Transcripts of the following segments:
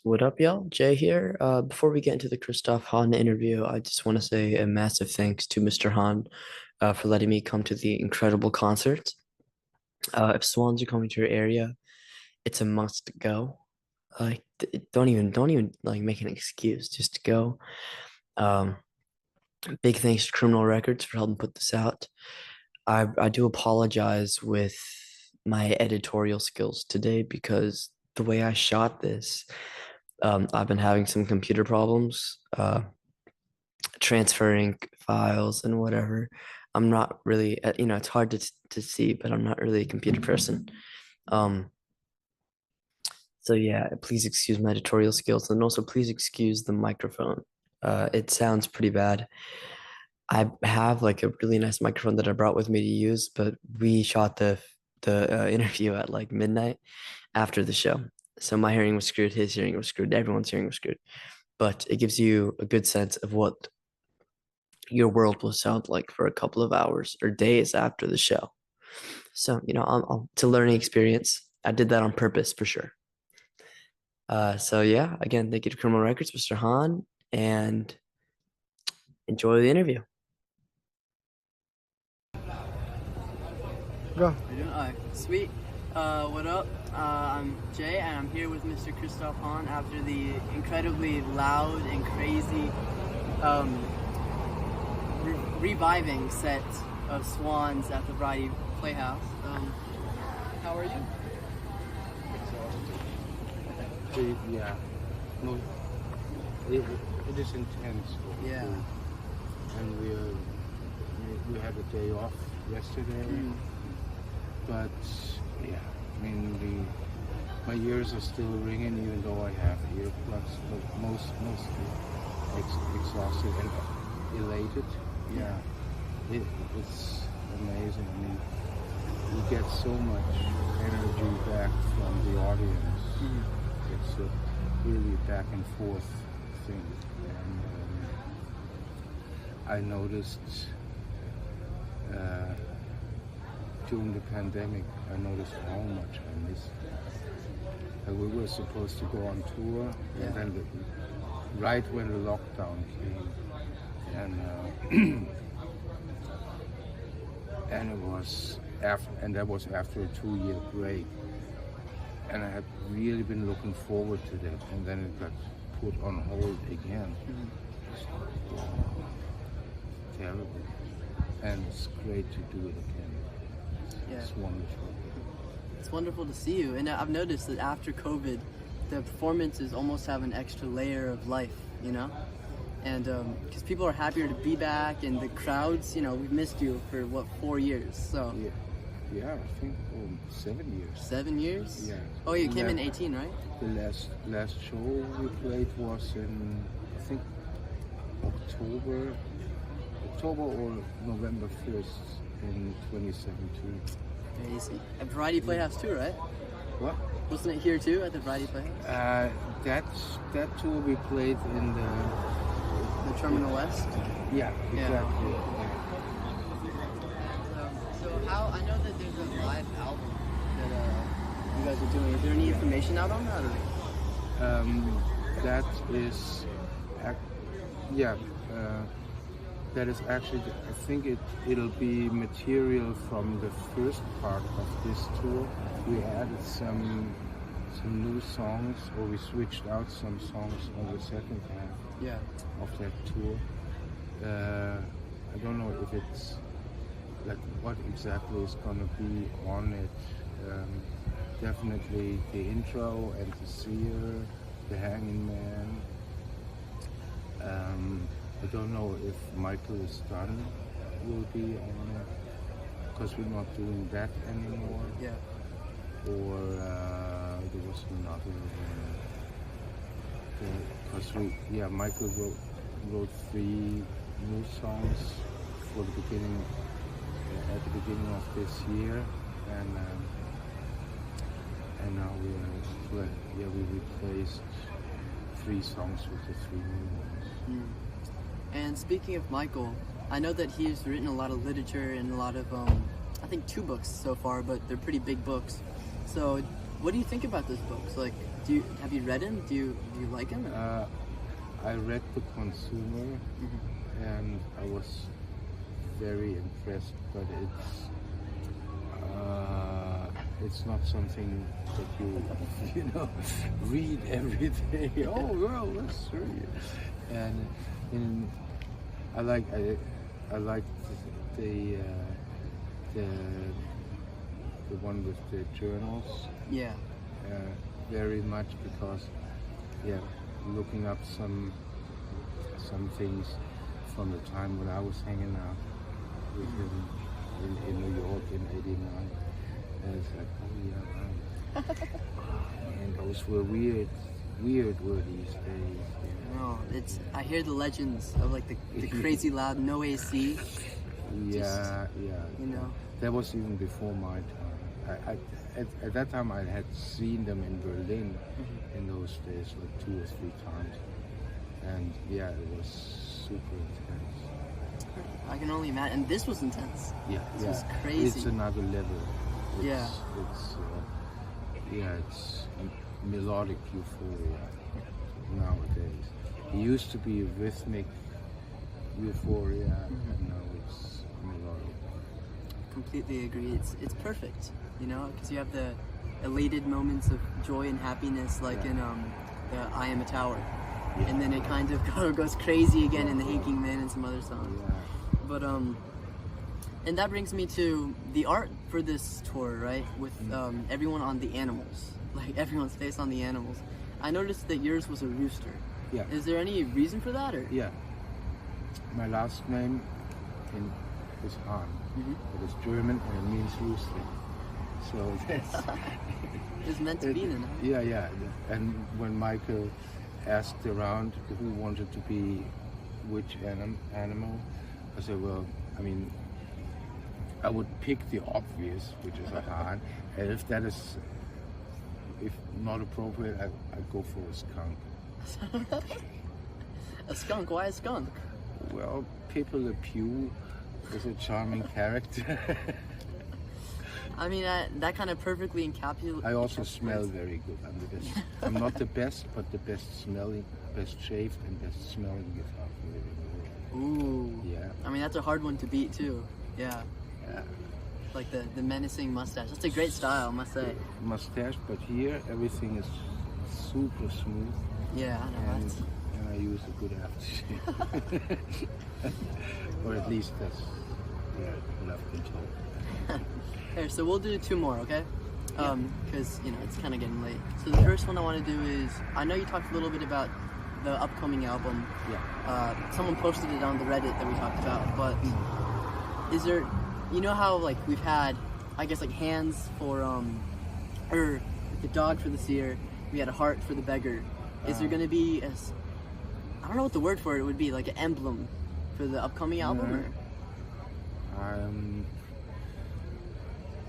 What up, y'all? Jay here. Before we get into the Kristof Hahn interview, I just want to say a massive thanks to Mr. Hahn for letting me come to the incredible concert. If Swans are coming to your area, it's a must go. Like, don't even like make an excuse. Just go. Um, Big thanks to Criminal Records for helping put this out. I do apologize with my editorial skills today because the way I shot this, I've been having some computer problems, transferring files and whatever. I'm not really, it's hard to see, but I'm not really a computer person. Um, so yeah, please excuse my editorial skills, and also please excuse the microphone. It sounds pretty bad. I have like a really nice microphone that I brought with me to use, but we shot the interview at like midnight after the show. So my hearing was screwed, his hearing was screwed, everyone's hearing was screwed. But it gives you a good sense of what your world will sound like for a couple of hours or days after the show. So, it's a learning experience. I did that on purpose for sure. So yeah, again, thank you to Criminal Records, Mr. Hahn, and enjoy the interview. Go. Sweet. What up? I'm Jay, and I'm here with Mr. Kristof Hahn after the incredibly loud and crazy reviving set of Swans at the Variety Playhouse. How are you? Yeah, no, it is intense. Yeah. And we had a day off yesterday, but yeah, I mean my ears are still ringing even though I have earplugs, but mostly exhausted and elated. Yeah, it's amazing. I mean, you get so much energy back from the audience. It's a really back and forth thing. And I noticed during the pandemic, I noticed how much I missed it. We were supposed to go on tour, and then right when the lockdown came, and and it was that was after a 2-year break. And I had really been looking forward to that, and then it got put on hold again. Terrible. And it's great to do it again. It's wonderful. It's wonderful to see you. And I've noticed that after COVID, the performances almost have an extra layer of life, And because people are happier to be back, and the crowds, we've missed you for 4 years, so. Yeah, I think 7 years. 7 years? Yeah. Oh, you came in 18, right? The last show we played was in, I think, October or November 1st in 2017. Crazy. At Variety Playhouse too, right? What? Wasn't it here too, at the Variety Playhouse? That tour we played in the Terminal West? Yeah, exactly. I know that there's a live album that you guys are doing. Is there any information out on that? That is, that is actually, I think it'll be material from the first part of this tour. We added some new songs, or we switched out some songs on the second half of that tour. I don't know if it's like what exactly is going to be on it. Definitely the intro and the seer, the hanging man. I don't know if Michael is done will be on it, because we're not doing that anymore. Yeah. Or there was another because Michael wrote 3 new songs for the beginning. At the beginning of this year, and now we replaced 3 songs with the 3 new ones. And speaking of Michael, I know that he's written a lot of literature and a lot of I think 2 books so far, but they're pretty big books. So What do you think about those books? Like, have you read him? Do you like him? I read The Consumer, and I was very impressed, but it's not something that you read every day. Oh well, that's true. And I like the one with the journals Yeah. very much because looking up some things from the time when I was hanging out with him in New York in '89. And it's like, oh yeah, right. And those were weird were these days. No, I hear the legends of like the crazy loud, no AC. Yeah. You know. That was even before my time. At that time, I had seen them in Berlin in those days, like 2 or 3 times. And yeah, it was super intense. I can only imagine. And this was intense. Yeah, This was crazy. It's another level. Yeah. It's melodic euphoria nowadays. It used to be rhythmic euphoria, and now it's melodic. Completely agree. It's perfect, because you have the elated moments of joy and happiness, like in the I Am a Tower, and then it kind of goes crazy again in The Aching Man and some other songs. Yeah. But and that brings me to the art for this tour, right? With everyone on the animals, like everyone's face on the animals. I noticed that yours was a rooster. Yeah. Is there any reason for that, or? Yeah. My last name is Hahn. It is German and it means rooster. So that's It's meant to be then. Huh? yeah. And when Michael asked around who wanted to be which animal, I said, well, I mean, I would pick the obvious, which is a Hahn, and if that is not appropriate, I'd go for a skunk. A skunk? Why a skunk? Well, Pepe Le Pew is a charming character. I mean, that kind of perfectly encapsulates. I also smell very good. I'm not the best, but the best smelling, best shaved, and best smelling guitar player in the world. Ooh. Yeah. I mean, that's a hard one to beat too. Yeah. Yeah. Like the menacing mustache. That's a great style, I must say. Mustache, but here everything is super smooth, Yeah, I know and, that. and I use a good aftershave. Or at least that's what I've been told. Okay, so we'll do 2 more, okay? Because it's kind of getting late. So the first one I want to do is, I know you talked a little bit about the upcoming album. Yeah. Someone posted it on the Reddit that we talked about, but is there, how like we've had, I guess, like hands for or the dog for the seer, we had a heart for the beggar. Is there going to be I don't know what the word for it would be, like an emblem for the upcoming album? Or?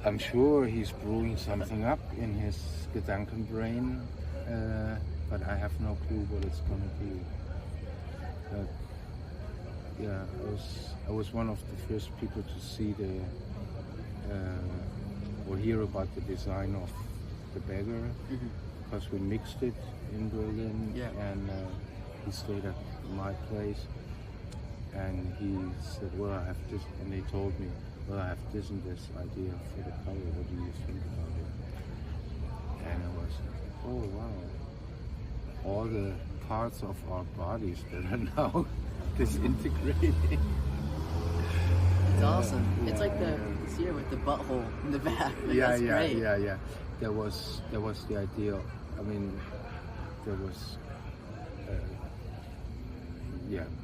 I'm sure he's brewing something up in his Gedankenbrain, but I have no clue what it's gonna be. But yeah, I was one of the first people to see or hear about the design of the beggar, because we mixed it in Berlin, and he stayed at my place, and he said, well, I have this, and they told me, well, I have this and this idea for the cover, what do you think about it? And I was like, oh wow, all the parts of our bodies that are now disintegrating. It's awesome. It's like the seer with the butthole in the back. Like, that's great. Yeah. There was the idea. I mean, there was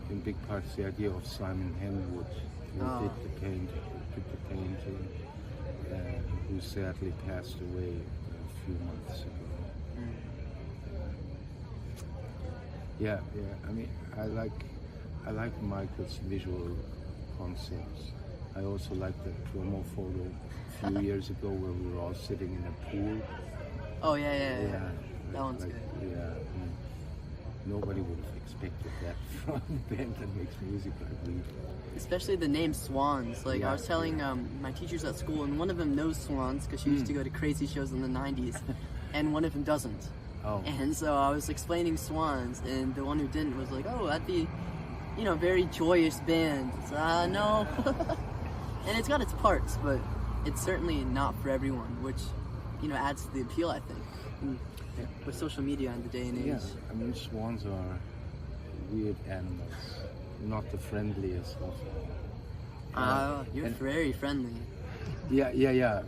in big parts the idea of Simon Henwood, who did the painting, who sadly passed away a few months ago. Yeah. I mean, I like Michael's visual concepts. I also like that promo photo a few years ago where we were all sitting in a pool. Oh yeah. That one's good. Yeah. nobody would have expected that from a band that makes music like we do. Especially the name Swans. Like I was telling my teachers at school, and one of them knows Swans because she used to go to crazy shows in the 90s, and one of them doesn't. Oh. And so I was explaining Swans, and the one who didn't was like, "Oh, that'd be, very joyous band." So, no. And it's got its parts, but it's certainly not for everyone, which, adds to the appeal, I think. Yeah. With social media in the day and age. Yeah, I mean, swans are weird animals, not the friendliest of all. You're and- very friendly. Yeah.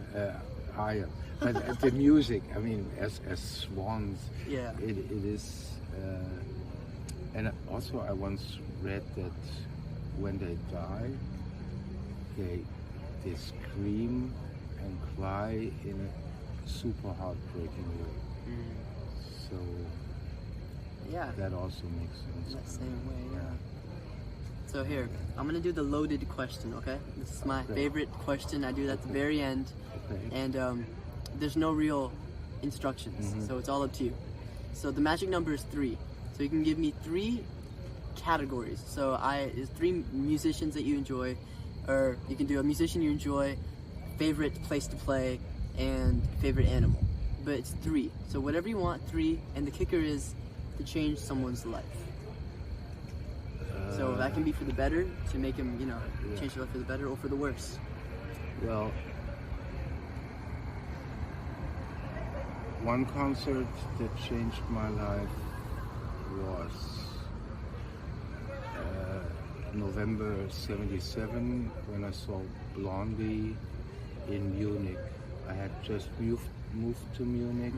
I am. But the music, I mean, as swans, Yeah. it is. And also, I once read that when they die, they scream and cry in a super heartbreaking way. So Yeah. that also makes sense. That same way, yeah. So here, I'm gonna do the loaded question, okay? This is my Okay. favorite question. I do that at the very end, Okay. and there's no real instructions, so it's all up to you. So the magic number is 3. So you can give me 3 categories. So there's 3 musicians that you enjoy, or you can do a musician you enjoy, favorite place to play, and favorite animal. But it's 3. So whatever you want, 3, and the kicker is to change someone's life. So that can be for the better, to make him, change their life for the better, or for the worse. Well, one concert that changed my life was November '77 when I saw Blondie in Munich. I had just moved to Munich,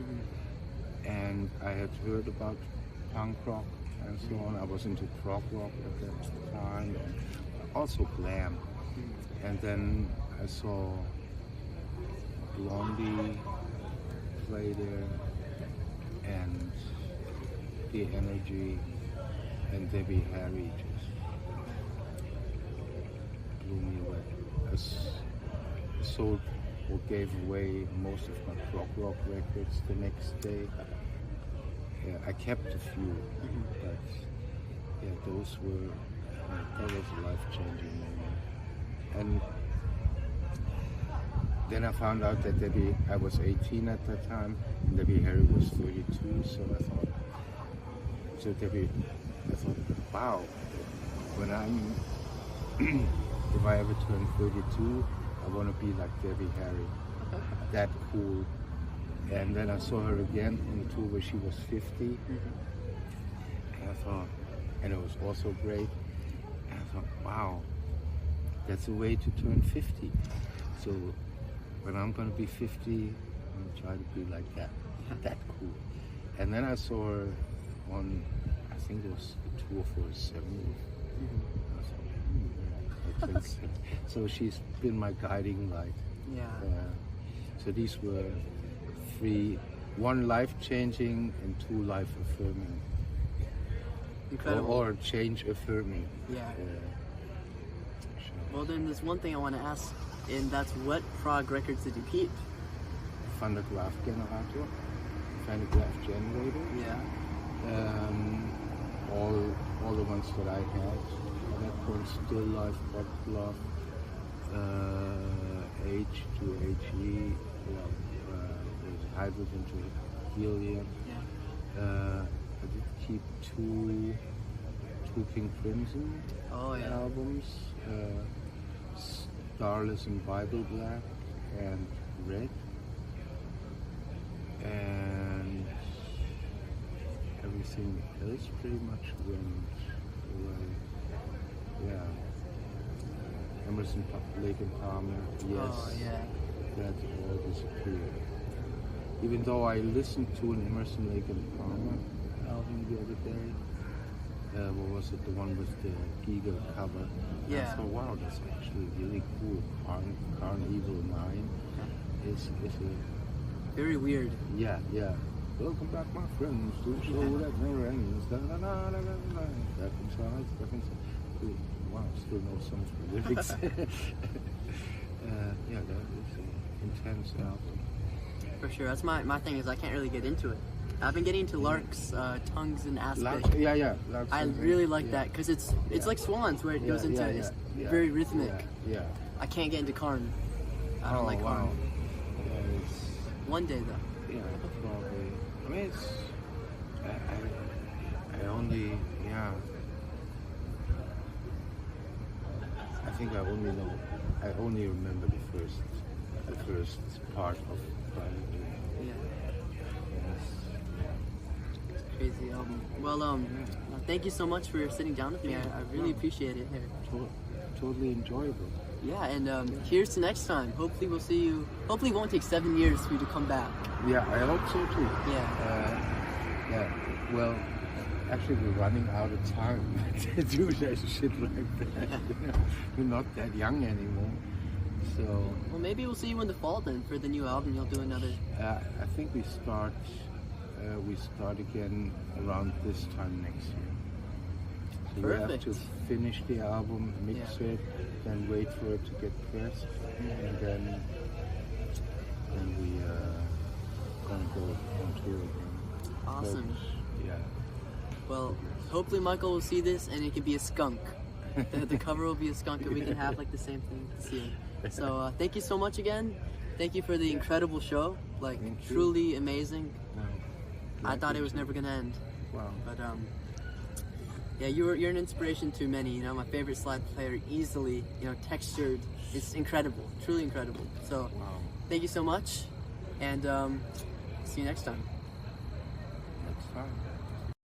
and I had heard about punk rock and so on. I was into prog rock at that time, and also glam. And then I saw Blondie play there, and the energy, and Debbie Harry just blew me away. I sold or gave away most of my prog rock records the next day. Yeah, I kept a few, but yeah, that was a life-changing moment. And then I found out that I was 18 at that time, and Debbie Harry was 32, so I thought, wow, when if I ever turn 32, I want to be like Debbie Harry, that cool. And then I saw her again on the tour where she was 50, and I thought, and it was also great, and I thought, wow, that's a way to turn 50. So when I'm going to be 50, I'm going to try to be like that cool. And then I saw her on, I think it was a tour for her 70th. I thought, so she's been my guiding light. Yeah. So these were 3, 1 life-changing and 2 life-affirming. Incredible. Or change-affirming. Yeah. Well, then there's one thing I want to ask, and that's what prog records did you keep? Van der Graaf generator, Van der Graaf generator. Yeah. All the ones that I had. At that point, Still Life, But Love, H to HE, there's hydrogen to helium. Yeah. I did keep 2 King Crimson albums, Starless and Bible Black and Red, and everything else pretty much went away. Yeah. Emerson, Lake and Palmer, yes. Oh, yeah. That all disappeared. Even though I listened to an Emerson, Lake and Palmer album the other day, what was it? The one with the Giga cover. Yeah. I thought, wow, that's actually really cool. Carnival 9 is a Very weird. yeah. Welcome back, my friends, to the show that never ends. Da, da, da, da, da, da. Back inside. Cool. Wow, still know some of the lyrics. Yeah, that is an intense album. For sure. That's my thing is I can't really get into it. I've been getting into Lark's tongues and aspect. Lark's I really like that because it's like Swans where it goes into it's very rhythmic. Yeah. I can't get into Karn. I don't like Karn. Yeah, it's, One day though. yeah, probably. I mean, it's. I only, I think I only remember the first part of Karn. Yeah. It's a crazy album. Well, thank you so much for sitting down with me. I really appreciate it here. Totally enjoyable. Yeah, and here's to next time. Hopefully we'll see you. Hopefully it won't take 7 years for you to come back. Yeah, I hope so too. Yeah. Well, actually, we're running out of time to do that shit like that. You know? We're not that young anymore. So. Well, maybe we'll see you in the fall then for the new album. You'll do another. I think we start again around this time next year. So Perfect. we have to finish the album, mix it, then wait for it to get pressed, and then we gonna go on tour again. Awesome. But, yeah. Well, hopefully Michael will see this and it can be a skunk. The cover will be a skunk and we can have like the same thing to see it. So thank you so much again. Thank you for the incredible show. Like truly amazing. No. I thought it was never gonna end. Wow. But yeah, you're an inspiration to many. You know, my favorite slide player, easily, you know, textured. It's incredible, truly incredible. So thank you so much, and see you next time. Next time.